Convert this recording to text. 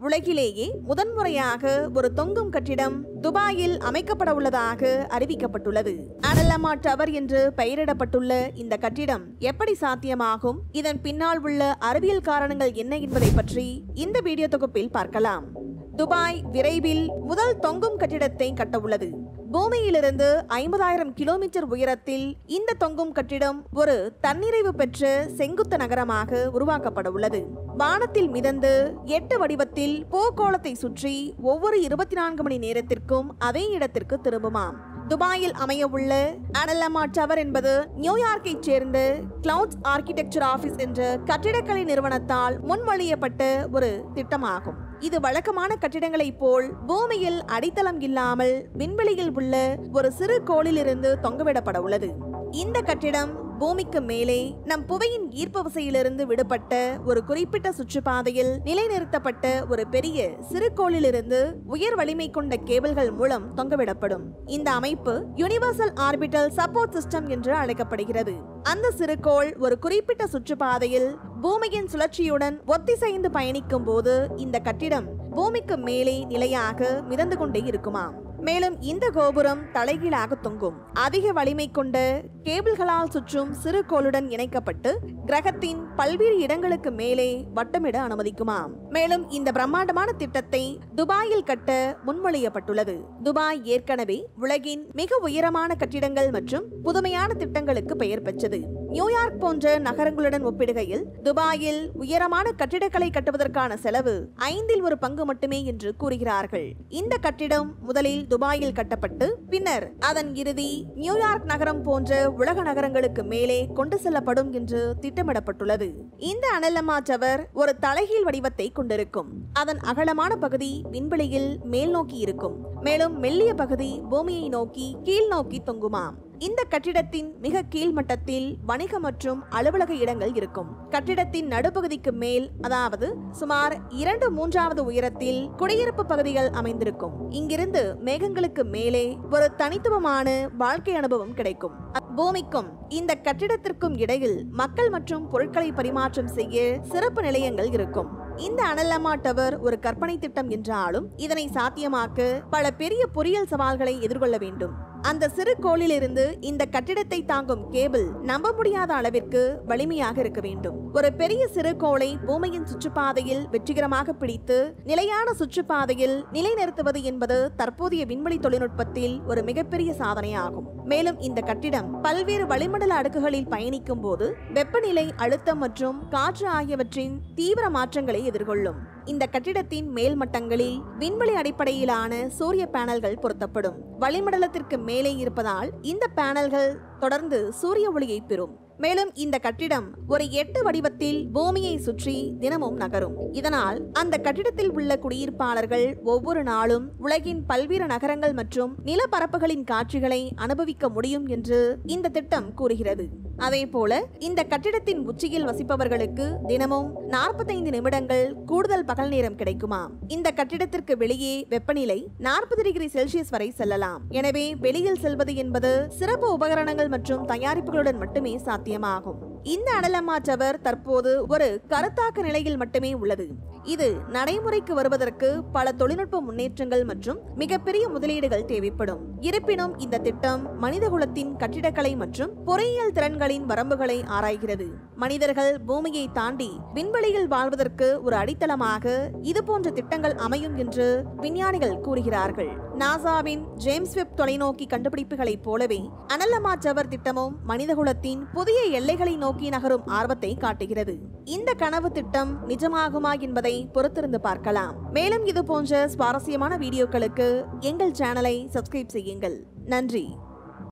உலகிலேயே முதன்முறையாக ஒரு தொங்கும் கட்டிடம் துபாயில் அமைக்கப்பட உள்ளதாக அறிவிக்கப்பட்டுள்ளது. அனல்லமா டவர் என்று பெயரிடப்பட்டுள்ள இந்த கட்டிடம் எப்படி சாத்தியமாகும், இதன் பின்னால் உள்ள அறிவியல் காரணங்கள் என்ன என்பதை பற்றி இந்த வீடியோ தொகுப்பில் பார்க்கலாம். துபாய் விரைவில் முதல் தொங்கும் கட்டிடத்தை கட்ட உள்ளது. பூமியிலிருந்து 50,000 கிலோமீட்டர் உயரத்தில் இந்த தொங்கும் கட்டிடம் ஒரு தன்னிறைவு பெற்ற செங்குத்து நகரமாக உருவாக்கப்பட உள்ளது. வானத்தில் மிதந்து 8 வடிவத்தில் போர்க்கோளத்தை சுற்றி ஒவ்வொரு 24 மணி நேரத்திற்கும் அதே இடத்திற்கு திரும்புமாம். துபாயில் அமைய உள்ள அனல்லமா டவர் என்பது நியூயார்க்கை சேர்ந்த கிளவுட்ஸ் ஆர்கிடெக்சர் ஆபீஸ் என்ற கட்டிடக்கலை நிறுவனத்தால் முன்மொழியப்பட்ட ஒரு திட்டமாகும். இது வழக்கமான கட்டிடங்களைப் போல் பூமியில் அடித்தளம் இல்லாமல் விண்வெளியில் உள்ள ஒரு சிறு கோளிலிருந்து தொங்கவிடப்பட உள்ளது. இந்த கட்டிடம் பூமிக்கு மேலே நம் புவியின் ஈர்ப்பு விசையிலிருந்து விடுபட்ட ஒரு குறிப்பிட்ட சுற்றுப்பாதையில் நிலைநிறுத்தப்பட்ட ஒரு பெரிய சிறுகோளிலிருந்து உயர் வலிமை கொண்ட கேபிள்கள் மூலம் தொங்கவிடப்படும். இந்த அமைப்பு யுனிவர்சல் ஆர்பிட்டல் சப்போர்ட் சிஸ்டம் என்று அழைக்கப்படுகிறது. அந்த சிறுகோள் ஒரு குறிப்பிட்ட சுற்றுப்பாதையில் பூமியின் சுழற்சியுடன் ஒத்திசைந்து பயணிக்கும் போது இந்த கட்டிடம் பூமிக்கு மேலே நிலையாக மிதந்து கொண்டே இருக்குமாம். மேலும் இந்த கோபுரம் தலைகீழாக தொங்கும். அதிக வலிமை கொண்ட கேபிள்களால் சுற்றும் சிறு கோளுடன் இணைக்கப்பட்டு கிரகத்தின் பல்வேறு இடங்களுக்கு மேலே வட்டமிட அனுமதிக்குமாம். மேலும் இந்த பிரம்மாண்டமான திட்டத்தை துபாயில் கட்ட முன்மொழியப்பட்டுள்ளது. துபாய் ஏற்கனவே உலகின் மிக உயரமான கட்டிடங்கள் மற்றும் புதுமையான திட்டங்களுக்கு பெயர் பெற்றது. நியூயார்க் போன்ற நகரங்களுடன் ஒப்பிடுகையில் துபாயில் உயரமான கட்டிடக்கலை கட்டுவதற்கான செலவு 1/5 பங்கு மட்டுமே என்று கூறுகிறார்கள். இந்த கட்டிடம் முதலில் துபாயில் கட்டப்பட்டு பின்னர் அதன் இறுதி நியூயார்க் நகரம் போன்ற உலக நகரங்களுக்கு மேலே கொண்டு செல்லப்படும் என்று திட்டமிடப்பட்டுள்ளது. இந்த அனல்லமா டவர் ஒரு தலைகீழ் வடிவத்தை கொண்டிருக்கும். அதன் அகலமான பகுதி விண்வெளியில் மேல் நோக்கி இருக்கும். மேலும் மெல்லிய பகுதி பூமியை நோக்கி கீழ் நோக்கி தொங்குமாம். இந்த கட்டிடத்தின் மிக கீழ்மட்டத்தில் வணிக மற்றும் அலுவலக இடங்கள் இருக்கும். கட்டிடத்தின் நடுப்பகுதிக்கு மேல், அதாவது சுமார் 2/3 உயரத்தில் குடியிருப்பு பகுதிகள் அமைந்திருக்கும். இங்கிருந்து மேகங்களுக்கு மேலே ஒரு தனித்துவமான வாழ்க்கை அனுபவம் கிடைக்கும். பூமிக்கும் இந்த கட்டிடத்திற்கும் இடையில் மக்கள் மற்றும் பொருட்களை பரிமாற்றம் செய்ய சிறப்பு நிலையங்கள் இருக்கும். இந்த அனல்லமா டவர் ஒரு கற்பனை திட்டம் என்றாலும் இதனை சாத்தியமாக்க பல பெரிய பொறியியல் சவால்களை எதிர்கொள்ள வேண்டும். அந்த சிறு கோளிலிருந்து இந்த கட்டிடத்தை தாங்கும் கேபிள் நம்ப முடியாத அளவிற்கு வலிமையாக இருக்க வேண்டும். ஒரு பெரிய சிறு கோளை பூமியின் சுற்றுப்பாதையில் வெற்றிகரமாக பிடித்து நிலையான சுற்றுப்பாதையில் நிலைநிறுத்துவது என்பது தற்போதைய விண்வெளி தொழில்நுட்பத்தில் ஒரு மிகப்பெரிய சாதனையாகும். மேலும் இந்த கட்டிடம் பல்வேறு வளிமண்டல அடுக்குகளில் பயணிக்கும் போது வெப்பநிலை, அழுத்தம் மற்றும் காற்று ஆகியவற்றின் தீவிர மாற்றங்களை எதிர்கொள்ளும். இந்த கட்டிடத்தின் மேல் மட்டங்களில் விண்வெளி அடிப்படையிலான சூரிய பேனல்கள் பொருத்தப்படும். வளிமண்டலத்திற்கு மேலே இருப்பதால் இந்த பேனல்கள் தொடர்ந்து சூரிய ஒளியை பெறும். மேலும் இந்த கட்டிடம் ஒரு 8 வடிவத்தில் பூமியை சுற்றி தினமும் நகரும். இதனால் அந்த கட்டிடத்தில் உள்ள குடியிருப்பாளர்கள் ஒவ்வொரு நாளும் உலகின் பல்வேறு நகரங்கள் மற்றும் நிலப்பரப்புகளின் காட்சிகளை அனுபவிக்க முடியும் என்று இந்த திட்டம் கூறுகிறது. அதே போல இந்த கட்டிடத்தின் உச்சியில் வசிப்பவர்களுக்கு தினமும் 45 நிமிடங்கள் கூடுதல் பகல் நேரம் கிடைக்குமாம். இந்த கட்டிடத்திற்கு வெளியே வெப்பநிலை 40 டிகிரி செல்சியஸ் வரை செல்லலாம். எனவே வெளியில் செல்வது என்பது சிறப்பு உபகரணங்கள் மற்றும் தயாரிப்புகளுடன் மட்டுமே சாத்தியமாகும். இந்த அனல்லமா டவர் தற்போது ஒரு கருத்தாக்க நிலையில் மட்டுமே உள்ளது. இது நடைமுறைக்கு வருவதற்கு பல தொழில்நுட்ப முன்னேற்றங்கள் மற்றும் மிகப்பெரிய முதலீடுகள் தேவைப்படும். இருப்பினும் இந்த திட்டம் மனிதகுலத்தின் கட்டிடக்கலை மற்றும் பொறியியல் திறன்களின் வரம்புகளை ஆராய்கிறது. மனிதர்கள் பூமியை தாண்டி விண்வெளியில் வாழ்வதற்கு ஒரு அடித்தளமாக இதுபோன்ற திட்டங்கள் அமையும் என்று விஞ்ஞானிகள் கூறுகிறார்கள். நாசாவின் ஜேம்ஸ் வெப் தொலைநோக்கி கண்டுபிடிப்புகளைப் போலவே அனல்லமா டவர் திட்டமும் மனிதகுலத்தின் புதிய எல்லைகளை நோக்கி நகரும் ஆர்வத்தை காட்டுகிறது. இந்த கனவு திட்டம் நிஜமாகுமா என்பதை பொறுத்திருந்து பார்க்கலாம். மேலும் இது போன்ற சுவாரஸ்யமான வீடியோக்களுக்கு எங்கள் சேனலை சப்ஸ்கிரைப் செய்யுங்கள். நன்றி.